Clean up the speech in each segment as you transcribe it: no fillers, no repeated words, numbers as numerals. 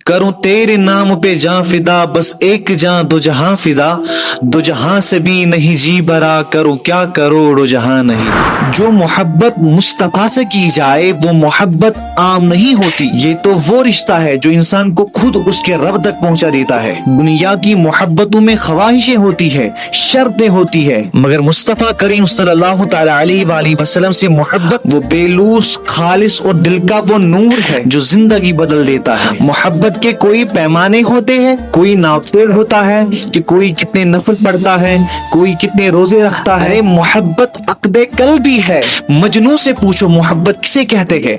کروں تیرے نام پہ جاں فدا، بس ایک جاں دو جہاں فدا، دو جہاں سے بھی نہیں جی برا، کروں کیا کروڑ جہاں نہیں۔ جو محبت مصطفیٰ سے کی جائے وہ محبت عام نہیں ہوتی، یہ تو وہ رشتہ ہے جو انسان کو خود اس کے رب تک پہنچا دیتا ہے۔ دنیا کی محبتوں میں خواہشیں ہوتی ہے، شرطیں ہوتی ہے، مگر مصطفیٰ کریم صلی اللہ تعالی علیہ وآلہ وسلم سے محبت وہ بے لوث، خالص اور دل کا وہ نور ہے جو زندگی بدل دیتا ہے۔ محبت کے کوئی پیمانے ہوتے ہیں، کوئی ناپتول ہوتا ہے کہ کوئی کتنے نفل پڑھتا ہے، کوئی کتنے روزے رکھتا ہے۔ محبت عقد قلبی ہے۔ مجنوں سے پوچھو محبت کسے کہتے ہیں؟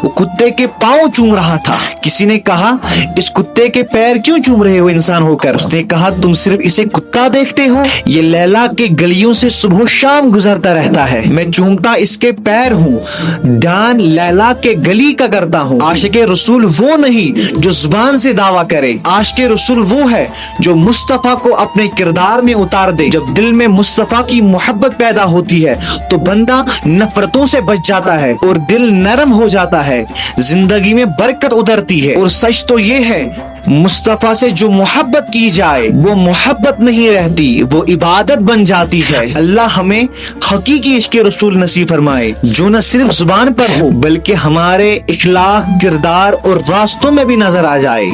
وہ کتے کے پاؤں چوم رہا تھا، کسی نے کہا اس کتے کے پیر کیوں چوم رہے ہو انسان ہو کر؟ اس نے کہا تم صرف اسے کتا دیکھتے ہو، یہ لیلا کے گلیوں سے صبح و شام گزرتا رہتا ہے، میں چومتا اس کے پیر ہوں، دھیان لیلا کے گلی کا کرتا ہوں۔ عاشق رسول وہ نہیں جو زبان سے دعویٰ کرے، عاشق رسول وہ ہے جو مصطفیٰ کو اپنے کردار میں اتار دے۔ جب دل میں مصطفیٰ کی محبت پیدا ہوتی ہے تو بندہ نفرتوں سے بچ جاتا ہے اور دل نرم ہو جاتا ہے، زندگی میں برکت اترتی ہے۔ اور سچ تو یہ ہے مصطفیٰ سے جو محبت کی جائے وہ محبت نہیں رہتی، وہ عبادت بن جاتی ہے۔ اللہ ہمیں حقیقی عشق رسول نصیب فرمائے جو نہ صرف زبان پر ہو بلکہ ہمارے اخلاق، کردار اور راستوں میں بھی نظر آ جائے۔